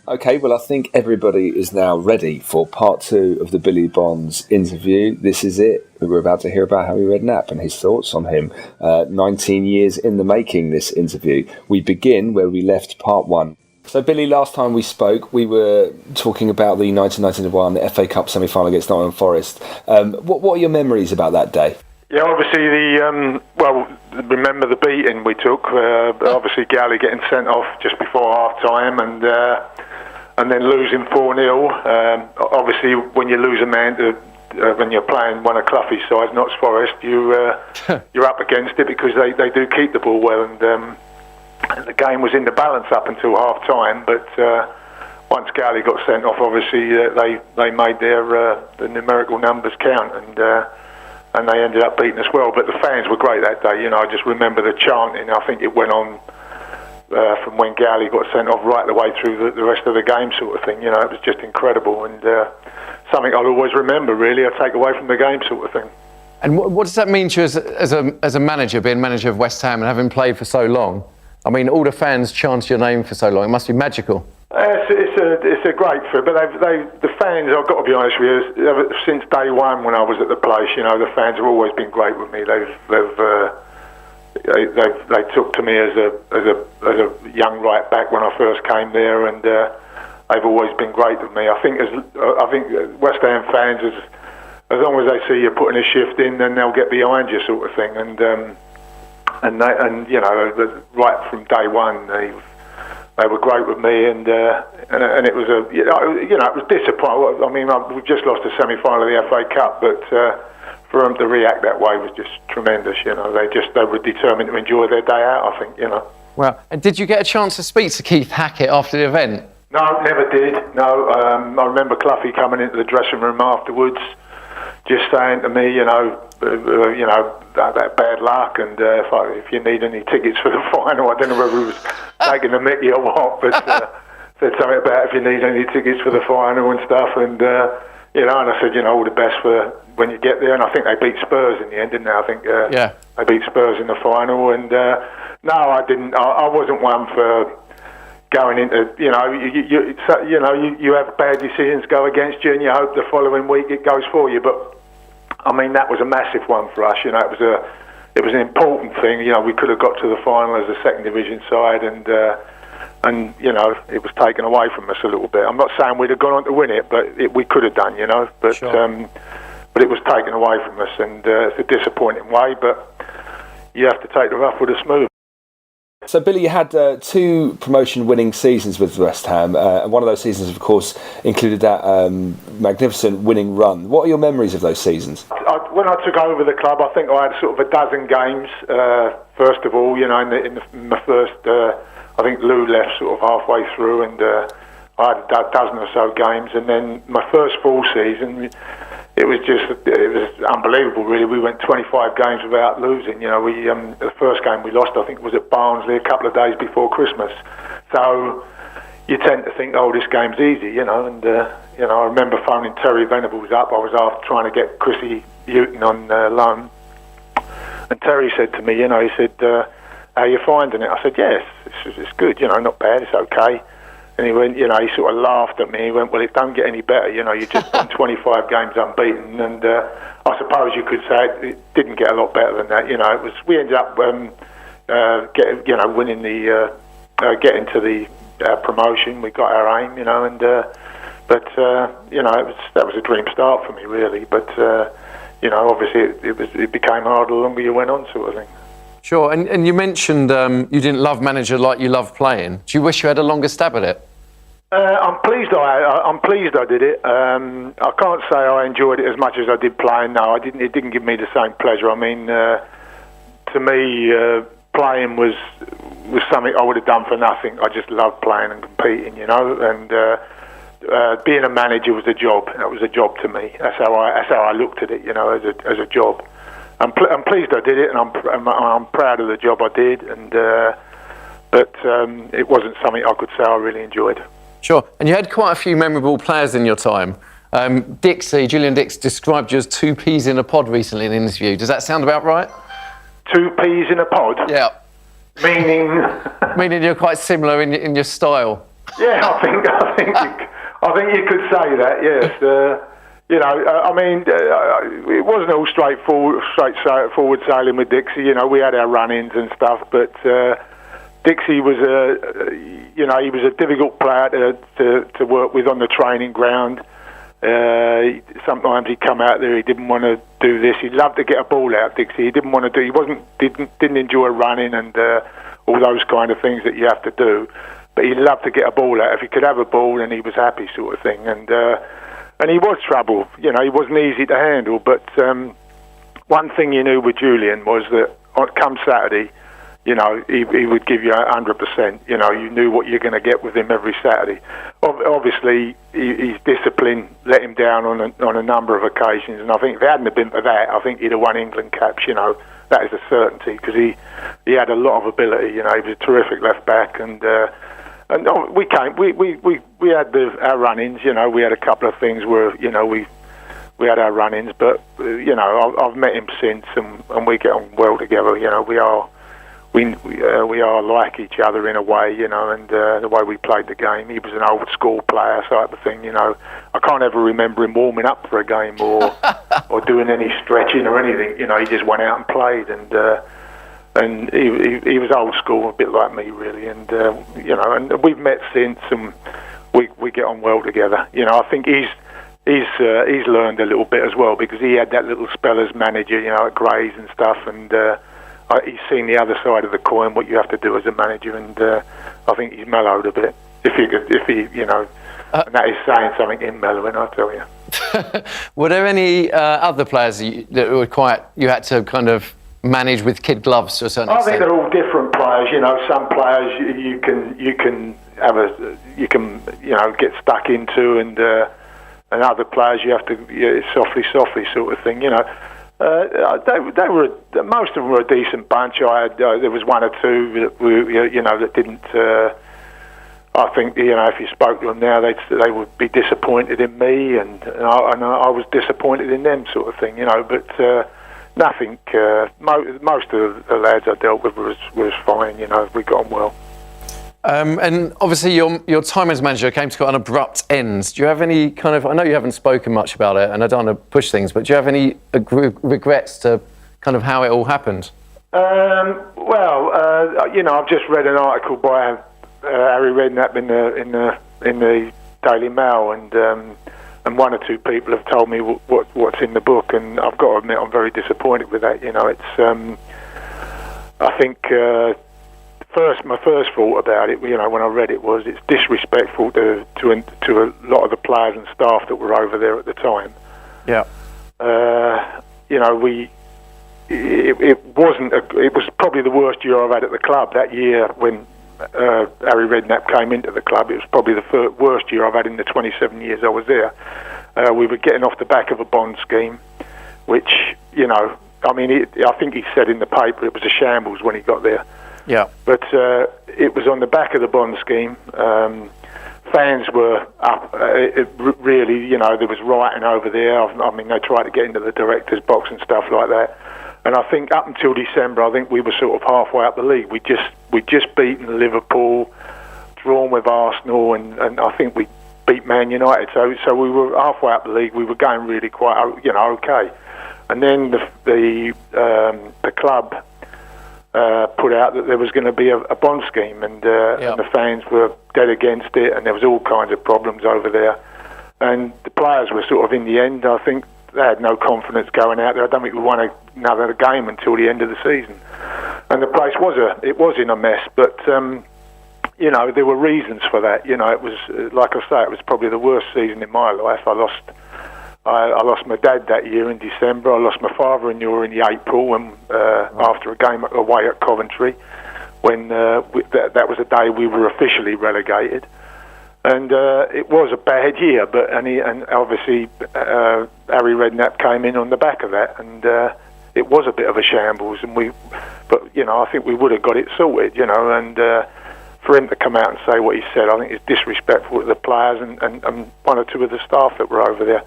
Okay, well, I think everybody is now ready for part 2 of the Billy Bonds interview. This is it. We're about to hear about Harry Redknapp and his thoughts on him. 19 years in the making, this interview. We begin where we left part 1. So, Billy, last time we spoke, we were talking about the 1991 FA Cup semi-final against Nottingham Forest. What are your memories about that day? Yeah, obviously remember the beating we took. Obviously, Galley getting sent off just before half-time and then losing 4-0. Obviously, when you lose a man when you're playing one of Cloughie's sides, Notts Forest, you're up against it because they do keep the ball well, and the game was in the balance up until half-time. But once Galley got sent off, obviously they made the numerical numbers count, and they ended up beating us well. But the fans were great that day. I just remember the chanting. I think it went on from when Galley got sent off right the way through the rest of the game, sort of thing. It was just incredible, and something I'll always remember, really. I take away from the game, sort of thing. And what does that mean to you as a manager, being manager of West Ham and having played for so long? I mean, all the fans chant your name for so long. It must be magical. It's a great fit, but the fans, I've got to be honest with you, since day one when I was at the place, the fans have always been great with me. They took to me as a young right back when I first came there, and they've always been great with me. I think West Ham fans, as long as they see you putting a shift in, then they'll get behind you, sort of thing. And right from day one, they were great with me, and it was it was disappointing. I mean, we just lost the semi-final of the FA Cup, but for them to react that way was just tremendous. They were determined to enjoy their day out, I think. Well, and did you get a chance to speak to Keith Hackett after the event? No, never did. No, I remember Cloughie coming into the dressing room afterwards, just saying to me, that bad luck, and if you need any tickets for the final, I don't know whether he was taking the mickey or what, but said something about if you need any tickets for the final and stuff, and and I said, all the best for when you get there, and I think they beat Spurs in the end, didn't they? I think they beat Spurs in the final, and no, I didn't. I wasn't one for going into, you have bad decisions go against you, and you hope the following week it goes for you. But I mean, that was a massive one for us. It was an important thing. We could have got to the final as a second division side, and it was taken away from us a little bit. I'm not saying we'd have gone on to win it, but we could have done. But sure. But it was taken away from us, and it's a disappointing way. But you have to take the rough with the smooth. So, Billy, you had 2 promotion-winning seasons with West Ham, and one of those seasons, of course, included that magnificent winning run. What are your memories of those seasons? When I took over the club, I think I had sort of a dozen games. First of all, in my first, I think Lou left sort of halfway through, and I had a dozen or so games. And then my first full season, it was unbelievable, really. We went 25 games without losing. The first game we lost, I think, was at Barnsley a couple of days before Christmas. So you tend to think, this game's easy, and I remember phoning Terry Venables up. I was after trying to get Chrissy Houghton on loan, and Terry said to me, he said, "How are you finding it?" I said, "Yes, it's good. Not bad. It's okay." And he went, he sort of laughed at me. He went, "Well, it don't get any better. You just won 25 games unbeaten." And I suppose you could say it didn't get a lot better than that. We ended up winning getting to the promotion. We got our aim, but that was a dream start for me, really. But obviously it became harder the longer you went on, sort of thing. Sure, and you mentioned you didn't love manager like you love playing. Do you wish you had a longer stab at it? I'm pleased I did it. I can't say I enjoyed it as much as I did playing. No, I didn't. It didn't give me the same pleasure. I mean, to me, playing was something I would have done for nothing. I just loved playing and competing, and being a manager was a job. That was a job to me. That's how I looked at it, as a job. I'm pleased I did it, and I'm proud of the job I did. But it wasn't something I could say I really enjoyed. Sure, and you had quite a few memorable players in your time. Julian Dix described you as 2 peas in a pod recently in an interview. Does that sound about right? 2 peas in a pod? Yeah. Meaning? Meaning you're quite similar in your style. Yeah, I think you could say that. Yes, it wasn't all straightforward sailing with Dixie. We had our run-ins and stuff, but Dixie was he was a difficult player to work with on the training ground. Sometimes he'd come out there, he didn't want to do this. He loved to get a ball out, Dixie. He didn't want to do. Didn't enjoy running and all those kind of things that you have to do. But he loved to get a ball out. If he could have a ball, then he was happy, sort of thing. And he was trouble. He wasn't easy to handle. But one thing you knew with Julian was that come Saturday, he would give you 100%. You knew what you're going to get with him every Saturday. Obviously, his discipline let him down on a number of occasions. And I think if it hadn't been for that, I think he'd have won England caps. That is a certainty because he had a lot of ability. He was a terrific left back and we had our run-ins. We had a couple of things where we had our run-ins, but I've met him since and we get on well together. We are like each other in a way, and the way we played the game. He was an old school player type of thing, I can't ever remember him warming up for a game or doing any stretching or anything. He just went out and played, and he was old school, a bit like me really, and and we've met since, and we get on well together. I think he's learned a little bit as well because he had that little spell as manager, at Grays and stuff, and he's seen the other side of the coin, what you have to do as a manager, and I think he's mellowed a bit. If he, and that is saying something in mellowing, I tell you. Were there any other players that were you had to kind of manage with kid gloves to a certain extent? I think they're all different players. Some players you can get stuck into, and other players you have to softly sort of thing. They were most of them were a decent bunch. There was one or two that didn't. I think if you spoke to them now, they would be disappointed in me, and I was disappointed in them, sort of thing. But nothing. Most of the lads I dealt with was fine. We got on well. And obviously your time as manager came to quite an abrupt end. Do you have any kind of, I know you haven't spoken much about it and I don't want to push things, but do you have any regrets to kind of how it all happened? I've just read an article by Harry Redknapp in the Daily Mail, and one or two people have told me what's in the book, and I've got to admit I'm very disappointed with that. It's I think my first thought about it, when I read it, was it's disrespectful to a lot of the players and staff that were over there at the time. Yeah. It was probably the worst year I've had at the club. That year when Harry Redknapp came into the club, it was probably the worst year I've had in the 27 years I was there. We were getting off the back of a bond scheme, which, I think he said in the paper it was a shambles when he got there. Yeah. But it was on the back of the bond scheme. Fans were up. Really, there was rioting over there. They tried to get into the director's box and stuff like that. And I think up until December, I think we were sort of halfway up the league. We'd just beaten Liverpool, drawn with Arsenal, and I think we beat Man United. So we were halfway up the league. We were going really quite, okay. And then the club put out that there was going to be a bond scheme, and the fans were dead against it, and there was all kinds of problems over there. And the players were sort of, in the end, I think they had no confidence going out there. I don't think we won another game until the end of the season. And the place was in a mess, but there were reasons for that. It was, like I say, it was probably the worst season in my life. I lost my dad that year in December. I lost my father-in-law in the April when, after a game away at Coventry, when that was the day we were officially relegated. And it was a bad year, and obviously Harry Redknapp came in on the back of that, and it was a bit of a shambles. But I think we would have got it sorted, and for him to come out and say what he said, I think it's disrespectful to the players and one or two of the staff that were over there.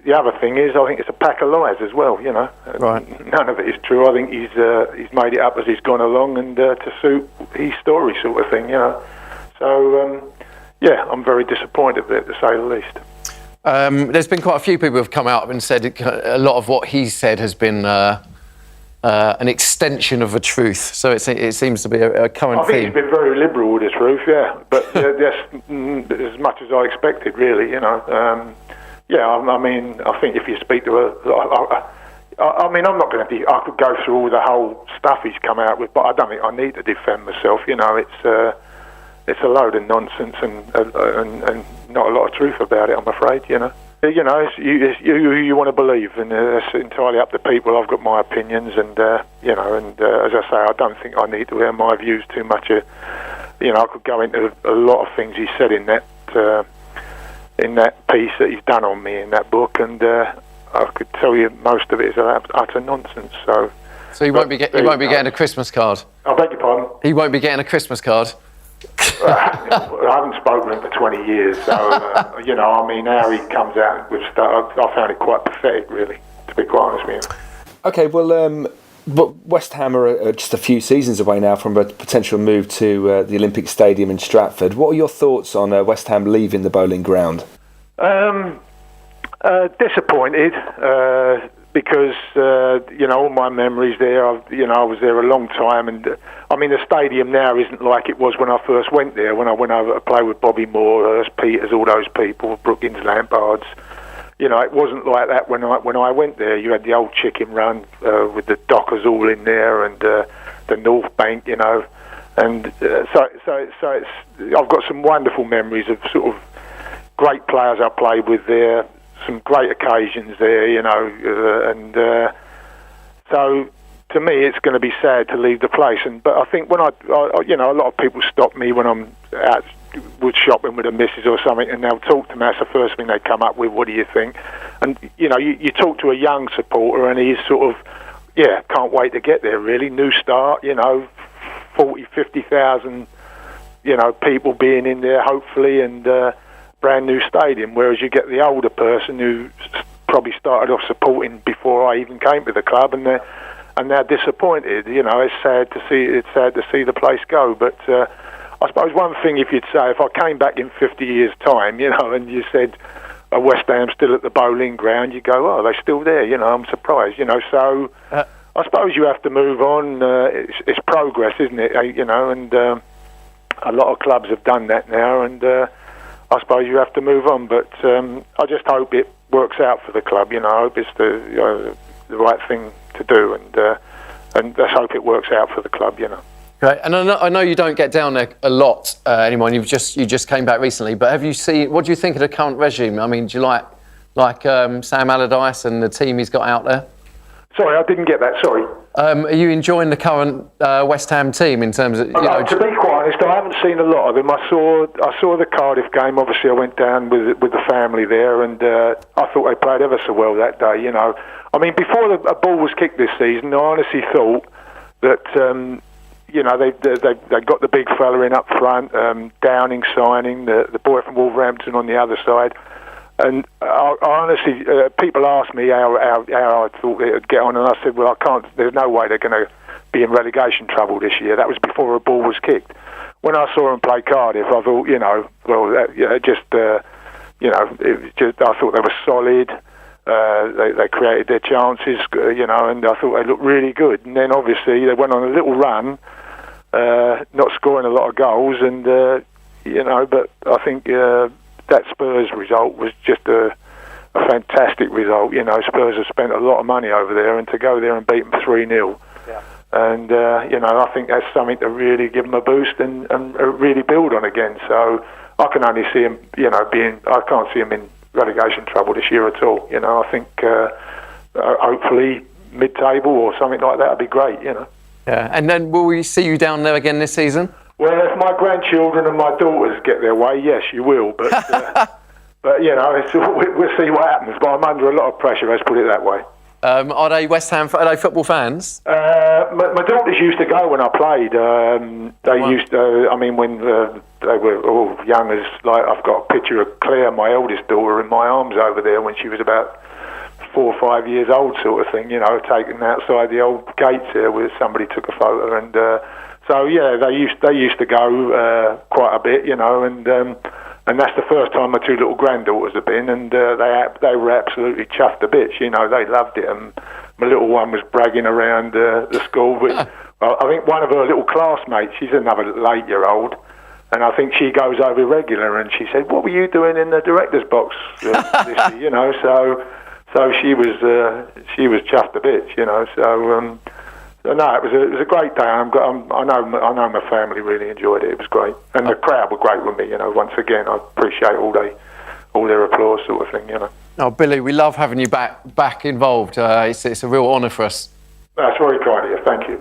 The other thing is, I think it's a pack of lies as well. Right. None of it is true. I think he's made it up as he's gone along, and to suit his story, sort of thing. So So, yeah, I'm very disappointed with it, to say the least. There's been quite a few people who have come out and said a lot of what he said has been an extension of the truth. So it seems to be a current I think theme. he's been very liberal with the truth, yeah. But that's as much as I expected, really, you know. Yeah, I mean, I think if you speak to I mean, I'm not going to I could go through all the whole stuff he's come out with, but I don't think I need to defend myself, you know. It's a load of nonsense and not a lot of truth about it, I'm afraid, you know. You know, it's you want to believe, and it's entirely up to people. I've got my opinions, and you know, and as I say, I don't think I need to air my views too much. You know, I could go into a lot of things he said in that piece that he's done on me in that book, and I could tell you most of it is utter nonsense. So he won't be getting a Christmas card. I beg your pardon. He won't be getting a Christmas card. I haven't spoken to him for 20 years, so, you know, I mean, how he comes out with stuff, I found it quite pathetic, really, to be quite honest with you. Okay, well, but West Ham are just a few seasons away now from a potential move to the Olympic Stadium in Stratford. What are your thoughts on West Ham leaving the Boleyn ground? Disappointed, because, you know, all my memories there, I was there a long time, and I mean, the stadium now isn't like it was when I first went there, when I went over to play with Bobby Moore, Hurst Peters, all those people, Brookins, Lampards. You know, it wasn't like that when I went there. You had the old chicken run with the Dockers all in there, and the North Bank, you know. And so it's, I've got some wonderful memories of sort of great players I played with there, some great occasions there, you know, and so to me it's going to be sad to leave the place. But I think when I you know, a lot of people stop me when I'm out wood shopping with a missus or something, and they'll talk to me. That's the first thing they come up with. What do you think? And you know, you talk to a young supporter, and he's sort of, yeah, can't wait to get there. Really, new start. You know, 50,000, you know, people being in there hopefully, and brand new stadium. Whereas you get the older person who probably started off supporting before I even came to the club, and they're disappointed. You know, it's sad to see the place go. But I suppose one thing, if you'd say, if I came back in 50 years' time, you know, and you said West Ham still at the Boleyn ground, you go, oh, they're still there. You know, I'm surprised. You know, so I suppose you have to move on. It's progress, isn't it? You know, and a lot of clubs have done that now, and I suppose you have to move on. But I just hope it works out for the club. You know, I hope it's the right thing to do, and let's hope it works out for the club. You know. Great, and I know you don't get down there a lot anymore. And you just came back recently, but have you seen? What do you think of the current regime? I mean, do you like Sam Allardyce and the team he's got out there? Sorry, I didn't get that. Sorry. Are you enjoying the current West Ham team in terms of? You know, to be quite honest, I haven't seen a lot of them. I saw the Cardiff game. Obviously, I went down with the family there, and I thought they played ever so well that day. You know, I mean, before a ball was kicked this season, I honestly thought that you know, they got the big fella in up front, Downing signing, the boy from Wolverhampton on the other side. And I honestly, people asked me how I thought it would get on, and I said, well, I can't. There's no way they're going to be in relegation trouble this year. That was before a ball was kicked. When I saw them play Cardiff, I thought, you know, well, you know, it was just, I thought they were solid. They created their chances, you know, and I thought they looked really good. And then obviously they went on a little run, not scoring a lot of goals, and you know, but I think that Spurs result was just a fantastic result. You know, Spurs have spent a lot of money over there, and to go there and beat them 3-0. Yeah. And you know, I think that's something to really give them a boost and really build on again. So I can only see them, you know, I can't see them in relegation trouble this year at all. You know, I think hopefully mid-table or something like that would be great. You know. Yeah, and then will we see you down there again this season? Well, if my grandchildren and my daughters get their way, yes, you will. But but you know, we'll see what happens. But I'm under a lot of pressure. Let's put it that way. Are they West Ham? Are they football fans? My daughters used to go when I played. They used to. I mean, when they were all young as, like, I've got a picture of Claire, my oldest daughter, in my arms over there when she was about 4 or 5 years old, sort of thing. You know, taken outside the old gates there, where somebody took a photo, and So yeah, they used to go quite a bit, you know, and that's the first time my two little granddaughters have been, and they were absolutely chuffed to bits, you know, they loved it, and my little one was bragging around the school. But I think one of her little classmates, she's another little 8-year-old, and I think she goes over regular, and she said, "What were you doing in the director's box this year?" You know, so she was chuffed to bits, you know. So no, it was a great day. I know my family really enjoyed it. It was great, and the crowd were great with me. You know, once again, I appreciate all their applause, sort of thing. You know. Oh, Billy, we love having you back involved. It's a real honour for us. That's very kind of you. Thank you.